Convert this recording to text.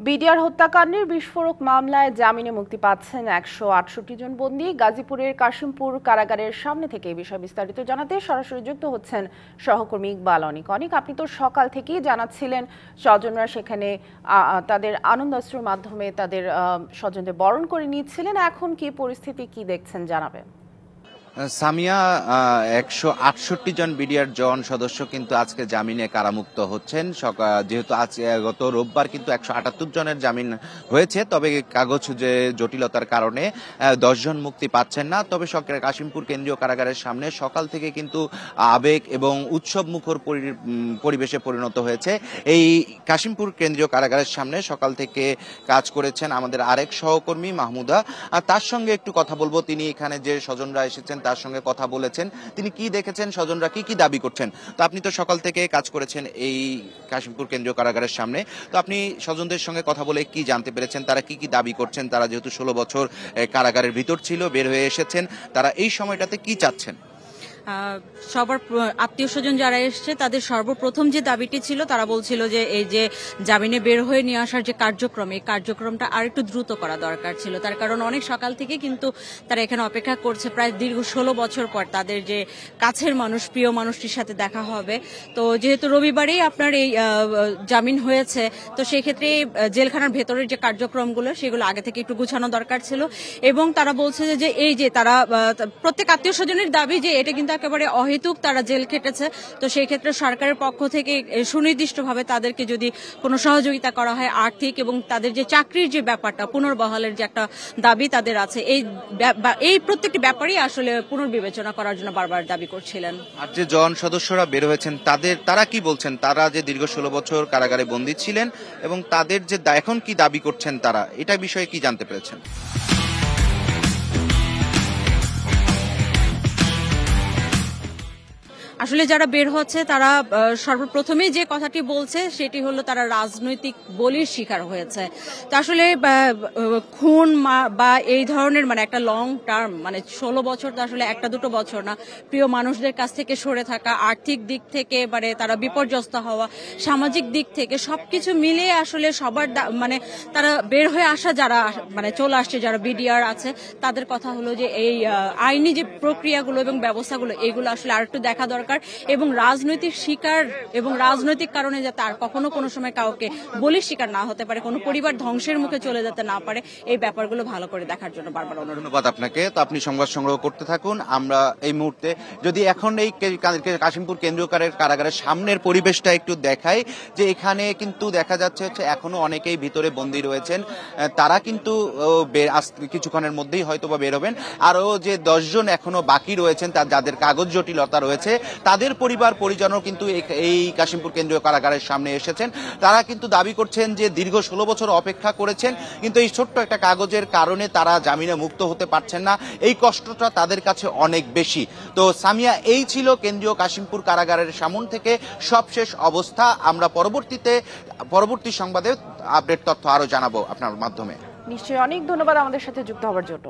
BDR হত্যাকাণ্ডের বিস্ফোরক মামলায় জামিনে মুক্তি পাচ্ছেন ১৬৮ জন বন্দী। গাজীপুরের কাশিমপুর কারাগারের সামনে থেকে এই বিষয়ে বিস্তারিত জানাতে সরাসরি যুক্ত হচ্ছেন সহকর্মী ইকবাল অনিক। অনিক, আপনি তো সকাল থেকেই জানাচ্ছিলেন স্বজনরা সেখানে তাদের আনন্দাশ্রুর মাধ্যমে তাদের স্বজনদের বরণ করে নিচ্ছিলেন। এখন কি পরিস্থিতি, কি দেখছেন জানাবেন? সামিয়া, ১৬৮ জন বিডিআর জন সদস্য কিন্তু আজকে জামিনে কারামুক্ত হচ্ছেন। যেহেতু আজ গত রোববার কিন্তু ১৭৮ জনের জামিন হয়েছে, তবে কাগজ যে জটিলতার কারণে ১০ জন মুক্তি পাচ্ছেন না। তবে কাশিমপুর কেন্দ্রীয় কারাগারের সামনে সকাল থেকে কিন্তু আবেগ এবং উৎসব মুখর পরিবেশে পরিণত হয়েছে। এই কাশিমপুর কেন্দ্রীয় কারাগারের সামনে সকাল থেকে কাজ করেছেন আমাদের আরেক সহকর্মী মাহমুদা। আর তার সঙ্গে একটু কথা বলবো। তিনি এখানে যে স্বজনরা এসেছেন তার সঙ্গে কথা বলেছেন, তিনি কি দেখেছেন, স্বজনরা কি কি দাবি করছেন। তো আপনি তো সকাল থেকে কাজ করেছেন এই কাশিমপুর কেন্দ্রীয় কারাগারের সামনে, তো আপনি স্বজনদের সঙ্গে কথা বলে কি জানতে পেরেছেন, তারা কি কি দাবি করছেন? তারা যেহেতু ১৬ বছর কারাগারের ভিতর ছিল, বের হয়ে এসেছেন, তারা এই সময়টাতে কি চাচ্ছেন? সবার আত্মীয় স্বজন যারা এসছে তাদের সর্বপ্রথম যে দাবিটি ছিল, তারা বলছিল যে এই যে জামিনে বের হয়ে নিয়ে আসার যে কার্যক্রম, এই কার্যক্রমটা আর একটু দ্রুত করা দরকার ছিল। তার কারণ অনেক সকাল থেকে কিন্তু তারা এখানে অপেক্ষা করছে, প্রায় দীর্ঘ ১৬ বছর পর তাদের যে কাছের মানুষ, প্রিয় মানুষটির সাথে দেখা হবে। তো যেহেতু রবিবারেই আপনার এই জামিন হয়েছে, তো সেই ক্ষেত্রে জেলখানার ভেতরের যে কার্যক্রমগুলো সেগুলো আগে থেকে একটু গুছানো দরকার ছিল। এবং তারা বলছে যে এই যে তারা প্রত্যেক আত্মীয় স্বজনের দাবি যে এটা কিন্তু একেবারে অহেতুক, তারা জেল খেটেছে। তো সেই ক্ষেত্রে সরকারের পক্ষ থেকে সুনির্দিষ্টভাবে তাদেরকে যদি কোনো সহযোগিতা করা হয় আর্থিক, এবং তাদের যে চাকরির যে ব্যাপারটা, পুনর্বহালের যে একটা দাবি তাদের আছে, এই প্রত্যেকটি ব্যাপারই আসলে পুনর্বিবেচনা করার জন্য বারবার দাবি করছিলেন। আর যে জন সদস্যরা বের হয়েছেন তারা কি বলছেন? তারা যে দীর্ঘ ১৬ বছর কারাগারে বন্দী ছিলেন এবং তাদের যে এখন কি দাবি করছেন, তারা এটা বিষয়ে কি জানতে পেরেছেন? আসলে যারা বের হচ্ছে তারা সর্বপ্রথমেই যে কথাটি বলছে সেটি হলো তারা রাজনৈতিক বলির শিকার হয়েছে। তো আসলে খুন বা এই ধরনের একটা লং টার্ম, ১৬ বছর তো আসলে একটা দুটো বছর না। প্রিয় মানুষদের কাছ থেকে সরে থাকা, আর্থিক দিক থেকে তারা বিপর্যস্ত হওয়া, সামাজিক দিক থেকে সবকিছু মিলিয়ে আসলে সবার তারা বের হয়ে আসা, যারা চলে আসছে, যারা বিডিআর আছে, তাদের কথা হলো যে এই আইনি যে প্রক্রিয়াগুলো এবং ব্যবস্থাগুলো, এগুলো আসলে আরেকটু দেখা দরকার। এবং রাজনৈতিক শিকার এবং রাজনৈতিক কারণে যাতে আর কখনো কোনো সময় কাউকে বলির শিকার না হতে পারে, কোনো পরিবার ধ্বংসের মুখে চলে যেতে না পারে, এই ব্যাপারগুলো ভালো করে দেখার জন্য বারবার ধন্যবাদ আপনাকে। তো আপনি সংবাদ সংগ্রহ করতে থাকুন। আমরা এই মুহূর্তে যদি এখন এই কাশিমপুর কেন্দ্রীয় কারাগারের সামনের পরিবেশটা একটু দেখাই, যে এখানে কিন্তু দেখা যাচ্ছে এখনো অনেকেই ভিতরে বন্দী রয়েছেন। তারা কিন্তু কিছুক্ষণের মধ্যেই হয়তো বা বের হবেন। আরও যে ১০ জন এখনো বাকি রয়েছেন, যাদের কাগজ জটিলতা রয়েছে, তাদের পরিবার পরিজনও কিন্তু এই কাশিমপুর কেন্দ্রীয় কারাগারের সামনে এসেছেন। তারা কিন্তু দাবি করছেন যে দীর্ঘ ১৬ বছর অপেক্ষা করেছেন, কিন্তু এই ছোট্ট একটা কাগজের কারণে তারা জামিনে মুক্ত হতে পারছেন না। এই কষ্টটা তাদের কাছে অনেক বেশি। তো সামিয়া, এই ছিল কেন্দ্রীয় কাশিমপুর কারাগারের সামনে থেকে সবশেষ অবস্থা। আমরা পরবর্তী সংবাদে আপডেট তথ্য আরো জানাবো আপনার মাধ্যমে। নিশ্চয়ই, অনেক ধন্যবাদ আমাদের সাথে যুক্ত হওয়ার জন্য।